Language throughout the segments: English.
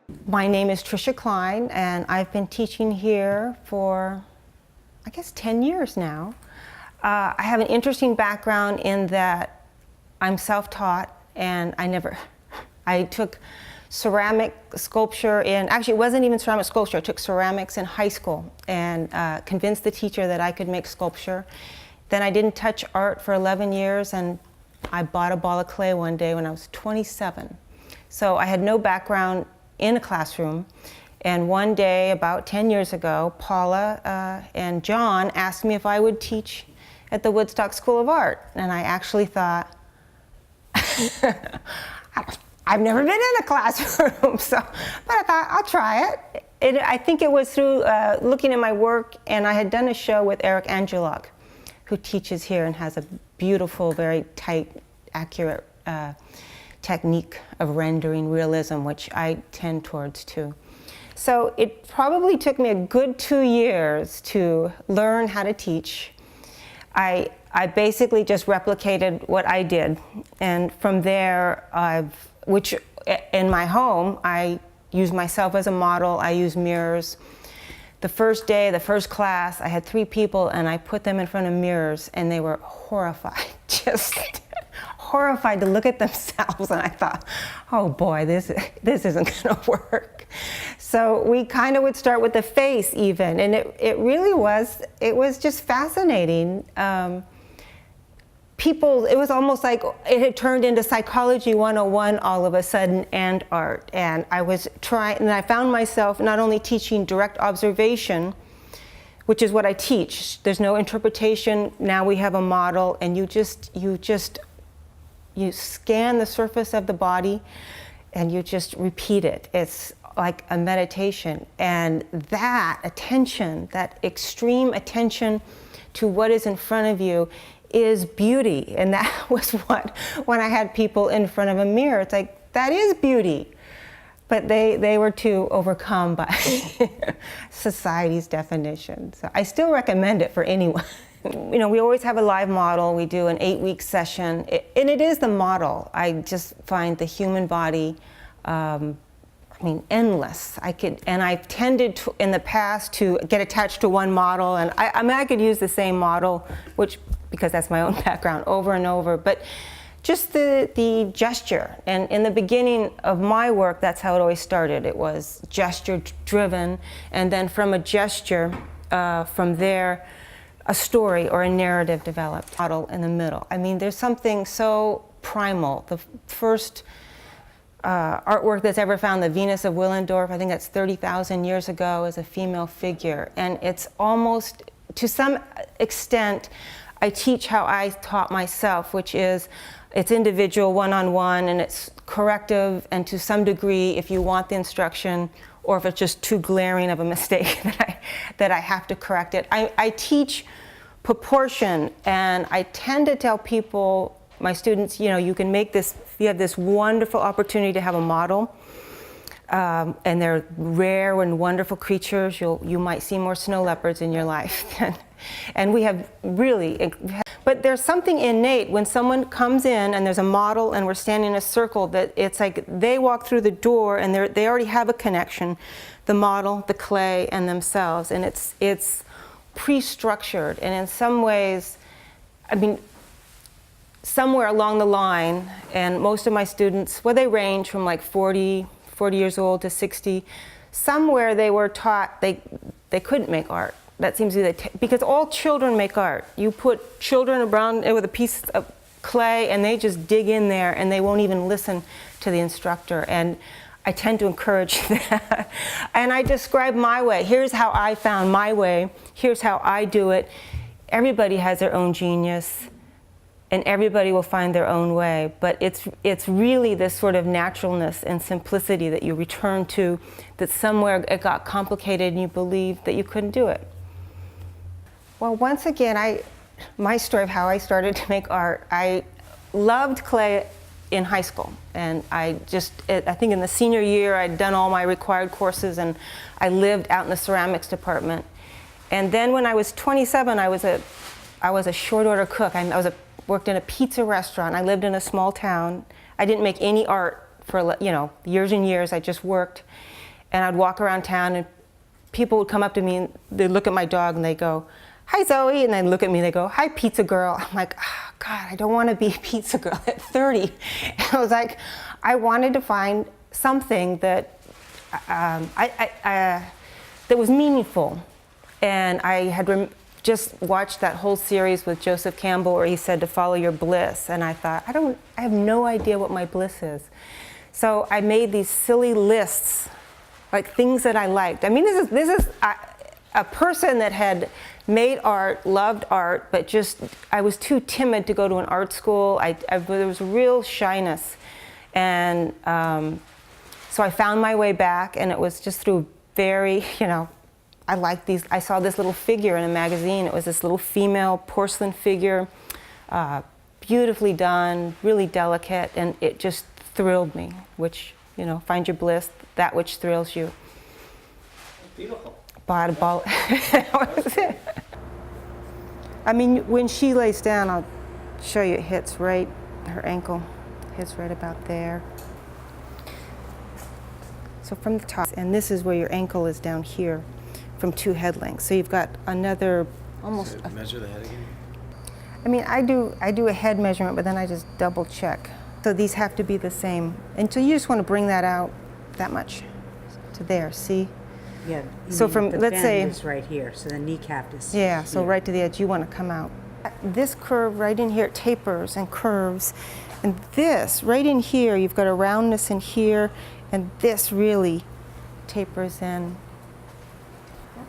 My name is Tricia Cline, and I've been teaching here for, I guess, 10 years now. I have an interesting background in that I'm self-taught, and I took ceramic sculpture actually it wasn't even ceramic sculpture, I took ceramics in high school and convinced the teacher that I could make sculpture. Then I didn't touch art for 11 years, and I bought a ball of clay one day when I was 27. So I had no background in a classroom, and one day about 10 years ago, Paula and John asked me if I would teach at the Woodstock School of Art, and I actually thought, I've never been in a classroom, but I thought I'll try it. I think it was through looking at my work, and I had done a show with Eric Angeluk, who teaches here and has a beautiful, very tight, accurate technique of rendering realism, which I tend towards too. So it probably took me a good 2 years to learn how to teach. I basically just replicated what I did, and from there, which in my home, I use myself as a model, I use mirrors. The first day, the first class, I had 3 people, and I put them in front of mirrors, and they were horrified, just horrified to look at themselves, and I thought, oh boy, this isn't gonna work. So we kind of would start with the face even, and it was just fascinating. It was almost like it had turned into Psychology 101 all of a sudden, and art. And I found myself not only teaching direct observation, which is what I teach. There's no interpretation. Now we have a model, and you scan the surface of the body, and you just repeat it. It's like a meditation. And that attention, that extreme attention to what is in front of you, is beauty. And that was when I had people in front of a mirror, it's like, that is beauty. But they were too overcome by society's definition. So I still recommend it for anyone. You know, we always have a live model. We do an 8-week session, and it is the model. I just find the human body, endless. I've tended to, in the past, to get attached to one model, and I could use the same model, because that's my own background, over and over, but just the gesture. And in the beginning of my work, that's how it always started. It was gesture driven, and then from a gesture, from there, a story or a narrative developed. Model in the middle. I mean, there's something so primal. The first artwork that's ever found, the Venus of Willendorf, I think that's 30,000 years ago, is a female figure. And it's almost, to some extent, I teach how I taught myself, which is it's individual, one-on-one, and it's corrective, and to some degree, if you want the instruction, or if it's just too glaring of a mistake that I have to correct it. I teach proportion, and I tend to tell people, my students, you can make this, you have this wonderful opportunity to have a model, and they're rare and wonderful creatures. You might see more snow leopards in your life. And we have really, but there's something innate when someone comes in and there's a model and we're standing in a circle, that it's like they walk through the door and they already have a connection, the model, the clay, and themselves, and it's pre-structured. And in some ways, somewhere along the line, and most of my students, they range from like 40 years old to 60, somewhere they were taught they couldn't make art. That seems to be because all children make art. You put children around with a piece of clay, and they just dig in there, and they won't even listen to the instructor. And I tend to encourage that. And I describe my way. Here's how I found my way. Here's how I do it. Everybody has their own genius, and everybody will find their own way. But it's really this sort of naturalness and simplicity that you return to, that somewhere it got complicated and you believed that you couldn't do it. Well, once again, my story of how I started to make art, I loved clay in high school. And I think in the senior year, I'd done all my required courses, and I lived out in the ceramics department. And then when I was 27, I was a short order cook. Worked in a pizza restaurant. I lived in a small town. I didn't make any art for years and years. I just worked. And I'd walk around town and people would come up to me and they'd look at my dog and they go, "Hi, Zoe," and they'd look at me and they go, "Hi, pizza girl." I'm like, oh, God, I don't want to be a pizza girl at 30. And I was like, I wanted to find something that that was meaningful. And I had just watched that whole series with Joseph Campbell where he said to follow your bliss. And I thought, I have no idea what my bliss is. So I made these silly lists, like things that I liked. I mean, this is a person that had made art, loved art, but just, I was too timid to go to an art school. There was real shyness. And so I found my way back, and it was just through very, I liked these. I saw this little figure in a magazine. It was this little female porcelain figure, beautifully done, really delicate, and it just thrilled me, which, find your bliss, that which thrills you. Beautiful. Bought a ball. That was it. I mean, when she lays down, I'll show you, it hits right, her ankle hits right about there. So from the top, and this is where your ankle is down here, from 2 head lengths. So you've got another almost. So measure the head again. I mean, I do a head measurement, but then I just double check. So these have to be the same, and so you just want to bring that out that much to there. See? Yeah. So from, the let's bend say, is right here, so the kneecap is. yeah. So here. right to the edge, you want to come out. This curve right in here, it tapers and curves, and this right in here, you've got a roundness in here, and this really tapers in.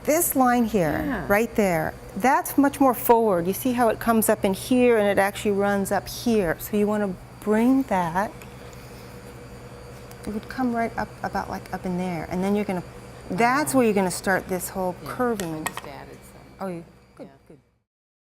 This line here, Yeah. right there, that's much more forward. You see how it comes up in here and it actually runs up here. So you want to bring that. It would come right up, about like up in there. And then you're going to, that's where you're going to start this whole curving. Just added some. Oh, you, good, Yeah. good.